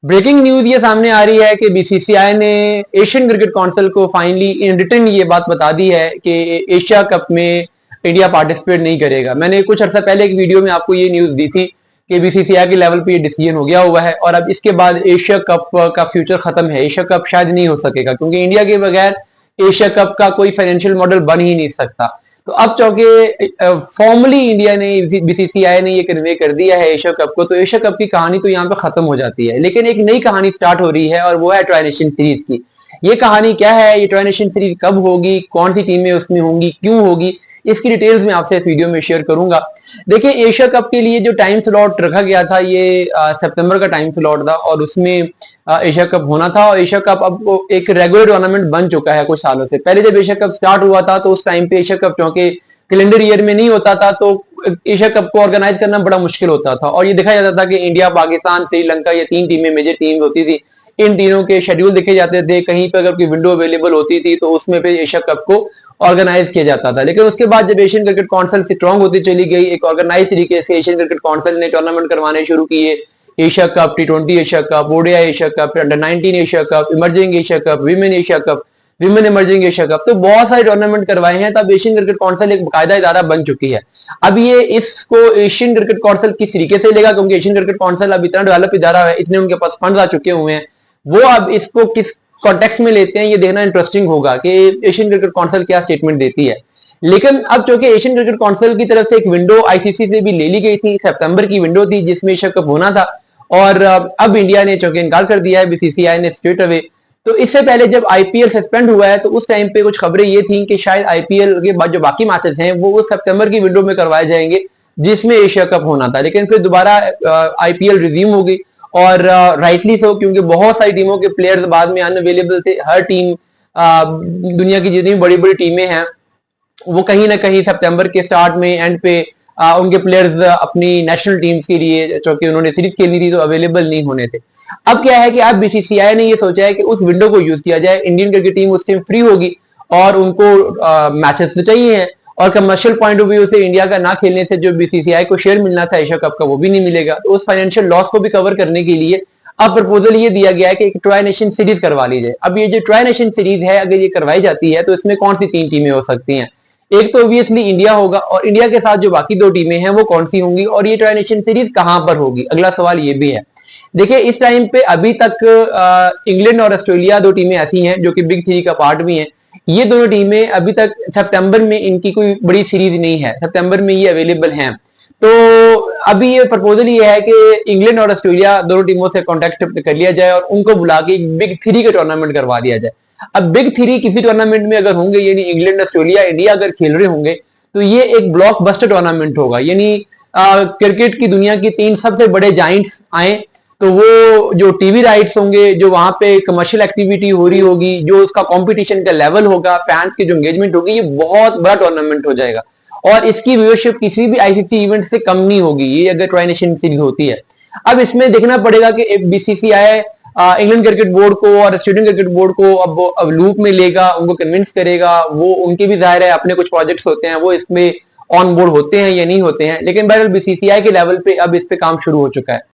Breaking news ये सामने आ रही है कि बीसीसीआई ने एशियन क्रिकेट काउंसिल को फाइनली इन रिटर्न ये बात बता दी है कि एशिया कप में इंडिया पार्टिसिपेट नहीं करेगा। मैंने कुछ अर्सा पहले एक वीडियो में आपको ये न्यूज दी थी कि बीसीसीआई के लेवल पे ये डिसीजन हो गया हुआ है और अब इसके बाद एशिया कप का फ्यूचर खत्म है। एशिया कप शायद नहीं हो सकेगा क्योंकि इंडिया के बगैर एशिया कप का कोई फाइनेंशियल मॉडल बन ही नहीं सकता। तो अब चूंकि फॉर्मली इंडिया ने बीसीसीआई ने ये कन्वे कर दिया है एशिया कप को, तो एशिया कप की कहानी तो यहाँ पे खत्म हो जाती है। लेकिन एक नई कहानी स्टार्ट हो रही है और वो है ट्राई नेशन सीरीज की। ये कहानी क्या है, ये ट्राई नेशन सीरीज कब होगी, कौन सी टीमें उसमें होंगी, क्यों होगी, इसकी डिटेल्स मैं आपसे इस वीडियो में शेयर करूंगा। देखिए, एशिया कप के लिए जो टाइम स्लॉट रखा गया था ये सितंबर का टाइम स्लॉट था और उसमें एशिया कप होना था। और एशिया कप अब एक रेगुलर टूर्नामेंट बन चुका है कुछ सालों से। पहले जब एशिया कप स्टार्ट हुआ था तो उस टाइम पे एशिया कप चूंकि कैलेंडर ईयर में नहीं होता था तो एशिया कप को ऑर्गेनाइज करना बड़ा मुश्किल होता था और ये देखा जाता था कि इंडिया, पाकिस्तान, श्रीलंका, ये तीन टीमें मेजर टीम होती थी। इन तीनों के शेड्यूल देखे जाते थे, कहीं पर अगर कोई विंडो अवेलेबल होती थी तो उसमें पे एशिया कप को ऑर्गेनाइज किया जाता था। लेकिन उसके बाद जब एशियन क्रिकेट काउंसिल स्ट्रांग होती चली गई, एक ऑर्गेनाइज तरीके से एशियन क्रिकेट काउंसिल ने टूर्नामेंट करवाने शुरू किए। एशिया कप, टी20 Asia cup, ODI Asia cup, under nineteen Asia cup, emerging Asia cup, women Asia cup, women emerging Asia cup, तो बहुत सारे टूर्नामेंट करवाए हैं। तब एशियन क्रिकेट काउंसिल एक बाकायदा इदारा बन चुकी है। अब ये इसको एशियन क्रिकेट काउंसिल किस तरीके से लेगा, क्योंकि एशियन क्रिकेट काउंसिल अब इतना डेवलप इदारा है, इतने उनके पास फंड आ चुके हुए हैं, वो अब इसको किस कॉन्टेक्स्ट में लेते हैं ये देखना इंटरेस्टिंग होगा कि एशियन क्रिकेट काउंसिल क्या स्टेटमेंट देती है। लेकिन अब चूंकि एशियन क्रिकेट काउंसिल की तरफ से एक विंडो आईसीसी से भी ले ली गई थी, सितंबर की विंडो थी जिसमें एशिया कप होना था और अब इंडिया ने चूंकि इनकार कर दिया है बीसीसीआई ने स्ट्रेट अवे। तो इससे पहले जब आईपीएल सस्पेंड हुआ है तो उस टाइम पे कुछ खबरें ये थी कि शायद आईपीएल के बाद जो बाकी मैचेस हैं वो उस सितंबर की विंडो में करवाए जाएंगे जिसमें एशिया कप होना था। लेकिन फिर दोबारा आईपीएल रिज्यूम हो गई और राइटली सो, क्योंकि बहुत सारी टीमों के प्लेयर्स बाद में अनअवेलेबल थे। हर टीम, दुनिया की जितनी बड़ी बड़ी टीमें हैं वो कहीं ना कहीं सितंबर के स्टार्ट में एंड पे उनके प्लेयर्स अपनी नेशनल टीम्स के लिए, क्योंकि उन्होंने सीरीज खेलनी थी, तो अवेलेबल नहीं होने थे। अब क्या है कि अब बीसीसीआई ने ये सोचा है कि उस विंडो को यूज किया जाए। इंडियन क्रिकेट टीम उस टाइम फ्री होगी और उनको मैचेस तो चाहिए हैं और कमर्शियल पॉइंट ऑफ व्यू से इंडिया का ना खेलने से जो बीसीसीआई को शेयर मिलना था एशिया कप का वो भी नहीं मिलेगा। तो उस फाइनेंशियल लॉस को भी कवर करने के लिए अब प्रपोजल ये दिया गया है कि एक ट्राई नेशन सीरीज करवा ली जाए। अब ये जो ट्राई नेशन सीरीज है अगर ये करवाई जाती है तो इसमें कौन सी तीन टीमें हो सकती हैं? एक तो ऑब्वियसली इंडिया होगा और इंडिया के साथ जो बाकी दो टीमें हैं वो कौन सी होंगी और ये ट्राई नेशन सीरीज कहां पर होगी, अगला सवाल ये भी है। देखिए, इस टाइम पे अभी तक इंग्लैंड और ऑस्ट्रेलिया दो टीमें ऐसी हैं जो कि बिग थ्री का पार्ट भी हैं। ये दोनों टीमें अभी तक सितंबर में इनकी कोई बड़ी सीरीज नहीं है, सितंबर में ये अवेलेबल हैं। तो अभी ये प्रपोजल ये है कि इंग्लैंड और ऑस्ट्रेलिया दोनों टीमों से कांटेक्ट कर लिया जाए और उनको बुला के बिग थ्री का टूर्नामेंट करवा दिया जाए। अब बिग थ्री किसी टूर्नामेंट में अगर होंगे, यानी इंग्लैंड, ऑस्ट्रेलिया, इंडिया अगर खेल रहे होंगे तो ये एक ब्लॉकबस्टर टूर्नामेंट होगा। यानी क्रिकेट की दुनिया की तीन सबसे बड़े जाइंट्स आए तो वो जो टीवी राइट्स होंगे, जो वहां पे कमर्शियल एक्टिविटी हो रही होगी, जो उसका कंपटीशन का लेवल होगा, फैंस की जो एंगेजमेंट होगी, ये बहुत बड़ा टूर्नामेंट हो जाएगा और इसकी व्यूअरशिप किसी भी आईसीसी इवेंट से कम नहीं होगी ये अगर ट्राई नेशन सीरीज होती है। अब इसमें देखना पड़ेगा कि बीसीसीआई इंग्लैंड क्रिकेट बोर्ड को और ऑस्ट्रेलियन क्रिकेट बोर्ड को अब लूप में लेगा, उनको कन्विंस करेगा। वो उनके भी जाहिर है अपने कुछ प्रोजेक्ट्स होते हैं, वो इसमें ऑन बोर्ड होते हैं या नहीं होते हैं, लेकिन बहरहाल बीसीसीआई के लेवल पे अब इस पे काम शुरू हो चुका है।